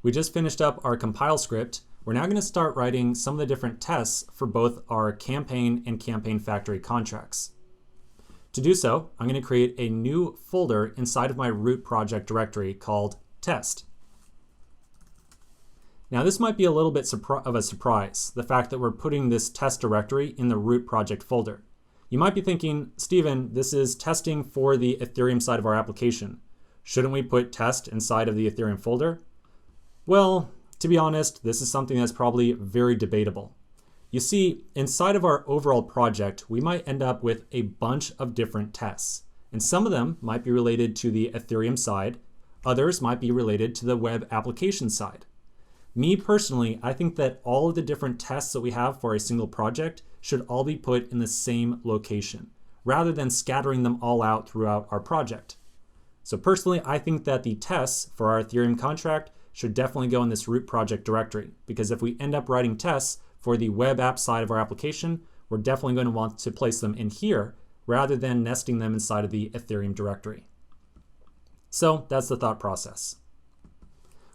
We just finished up our compile script. We're now going to start writing some of the different tests for both our campaign and campaign factory contracts. To do so, I'm going to create a new folder inside of my root project directory called test. Now this might be a little bit of a surprise, the fact that we're putting this test directory in the root project folder. You might be thinking, Stephen, this is testing for the Ethereum side of our application. Shouldn't we put test inside of the Ethereum folder? Well, to be honest, this is something that's probably very debatable. You see, inside of our overall project, we might end up with a bunch of different tests. And some of them might be related to the Ethereum side. Others might be related to the web application side. Me personally, I think that all of the different tests that we have for a single project should all be put in the same location, rather than scattering them all out throughout our project. So personally, I think that the tests for our Ethereum contract should definitely go in this root project directory, because if we end up writing tests for the web app side of our application, we're definitely going to want to place them in here rather than nesting them inside of the Ethereum directory. So that's the thought process.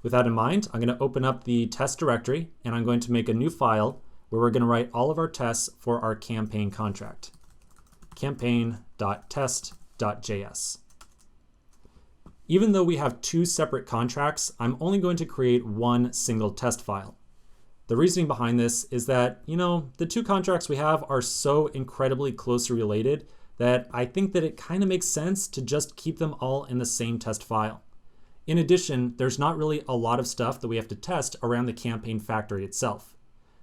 With that in mind, I'm going to open up the test directory and I'm going to make a new file where we're going to write all of our tests for our campaign contract. campaign.test.js. Even though we have two separate contracts, I'm only going to create one single test file. The reasoning behind this is that, the two contracts we have are so incredibly closely related that I think that it kind of makes sense to just keep them all in the same test file. In addition, there's not really a lot of stuff that we have to test around the campaign factory itself.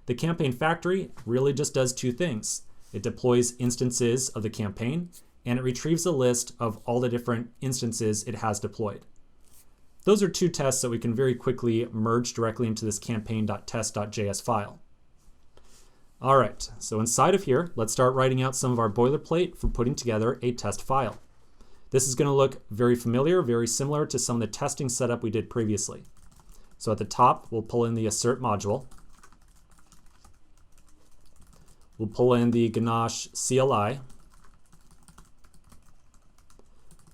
The campaign factory really just does two things. It deploys instances of the campaign, and it retrieves a list of all the different instances it has deployed. Those are two tests that we can very quickly merge directly into this campaign.test.js file. All right, so inside of here, let's start writing out some of our boilerplate for putting together a test file. This is going to look very familiar, very similar to some of the testing setup we did previously. So at the top, we'll pull in the assert module. We'll pull in the Ganache CLI.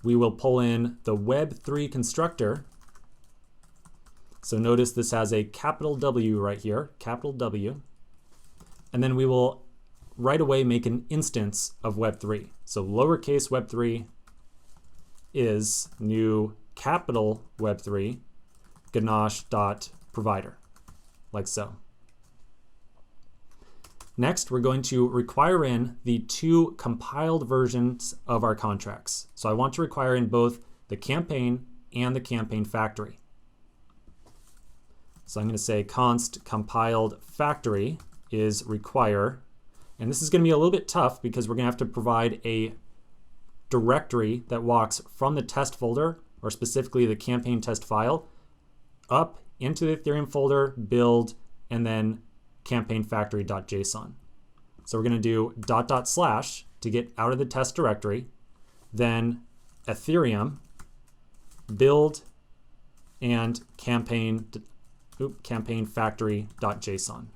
We will pull in the web3 constructor. So notice this has a capital W right here, capital W. And then we will right away make an instance of web3. So lowercase web3 is new capital web3 ganache.provider, like so. Next, we're going to require in the two compiled versions of our contracts. So I want to require in both the campaign and the campaign factory. So I'm going to say const compiled factory is require, and this is going to be a little bit tough because we're going to have to provide a directory that walks from the test folder, or specifically the campaign test file, up into the Ethereum folder, build, and then campaign factory.json. So we're going to do .. to get out of the test directory, then Ethereum, build, and campaign factory.json.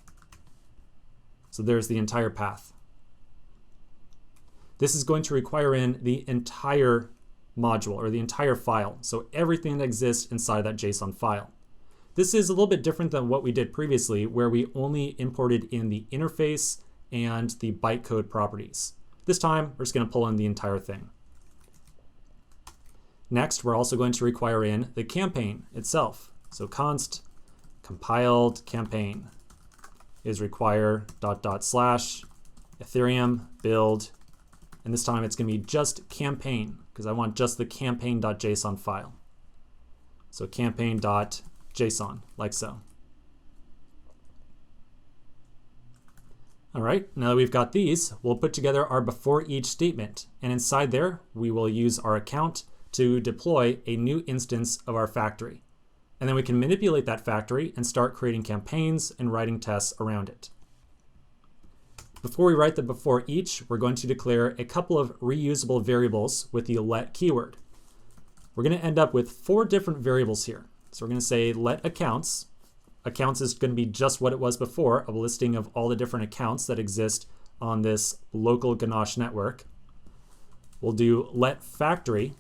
So there's the entire path. This is going to require in the entire module or the entire file. So everything that exists inside that JSON file. This is a little bit different than what we did previously, where we only imported in the interface and the bytecode properties. This time, we're just going to pull in the entire thing. Next, we're also going to require in the campaign itself. So const compiled campaign is require .. Ethereum build, and this time it's going to be just campaign because I want just the campaign.json file. So campaign.json, like so. All right, now that we've got these, we'll put together our before each statement, and inside there we will use our account to deploy a new instance of our factory. And then we can manipulate that factory and start creating campaigns and writing tests around it. Before we write the before each, we're going to declare a couple of reusable variables with the let keyword. We're going to end up with 4 different variables here. So we're going to say let accounts. Accounts is going to be just what it was before, a listing of all the different accounts that exist on this local Ganache network. We'll do let factory.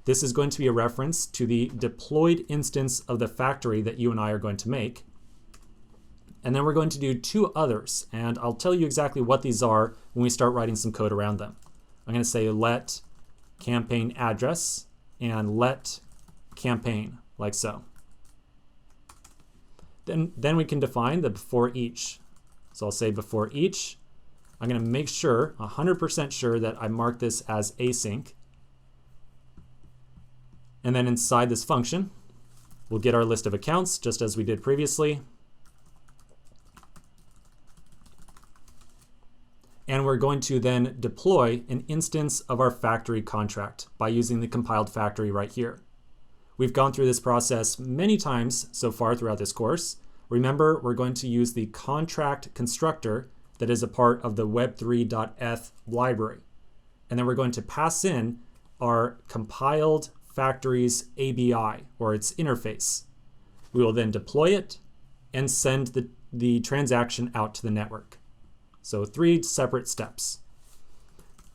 This is going to be a reference to the deployed instance of the factory that you and I are going to make. And then we're going to do two others, and I'll tell you exactly what these are when we start writing some code around them. I'm going to say let campaign address and let campaign, like so. Then we can define the before each. So I'll say before each. I'm going to make sure, 100% sure, that I mark this as async. And then inside this function, we'll get our list of accounts, just as we did previously. And we're going to then deploy an instance of our factory contract by using the compiled factory right here. We've gone through this process many times so far throughout this course. Remember, we're going to use the contract constructor that is a part of the web3.eth library. And then we're going to pass in our compiled factory's ABI, or its interface. We will then deploy it and send the transaction out to the network. So 3 separate steps.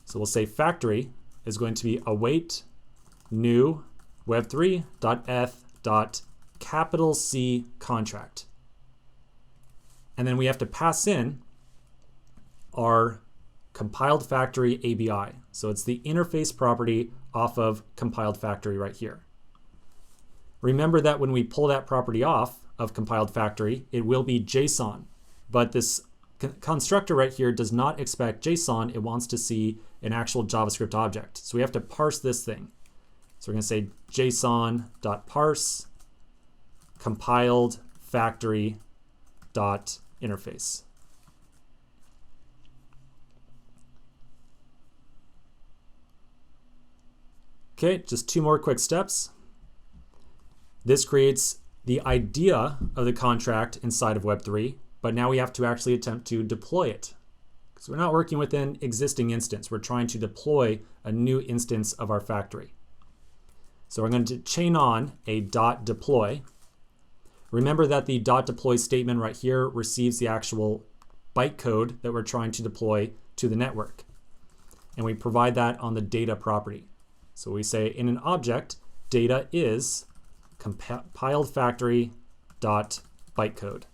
So we'll say factory is going to be await new web3.eth.C contract. And then we have to pass in our compiled factory ABI. So it's the interface property off of compiled factory right here. Remember that when we pull that property off of compiled factory, it will be JSON, but this constructor right here does not expect JSON. It wants to see an actual JavaScript object. So we have to parse this thing. So we're going to say json.parse compiled factory dot interface. Okay, just 2 more quick steps. This creates the idea of the contract inside of Web3, but now we have to actually attempt to deploy it. Because we're not working with an existing instance. We're trying to deploy a new instance of our factory. So we're going to chain on a .deploy. Remember that the .deploy statement right here receives the actual bytecode that we're trying to deploy to the network. And we provide that on the data property. So we say in an object, data is compiled factory dot bytecode.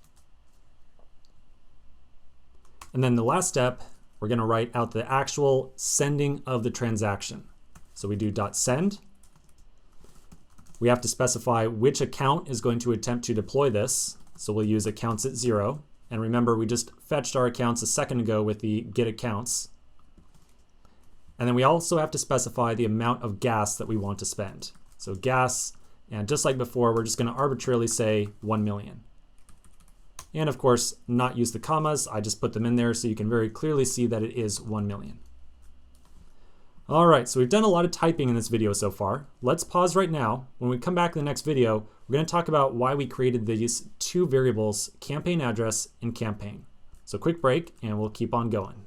And then the last step, we're going to write out the actual sending of the transaction. So we do .send. We have to specify which account is going to attempt to deploy this. So we'll use accounts at 0. And remember, we just fetched our accounts a second ago with the get accounts. And then we also have to specify the amount of gas that we want to spend. So gas, and just like before, we're just going to arbitrarily say 1 million. And of course, not use the commas. I just put them in there so you can very clearly see that it is 1 million. All right, so we've done a lot of typing in this video so far. Let's pause right now. When we come back in the next video, we're going to talk about why we created these 2 variables, campaign address and campaign. So quick break, and we'll keep on going.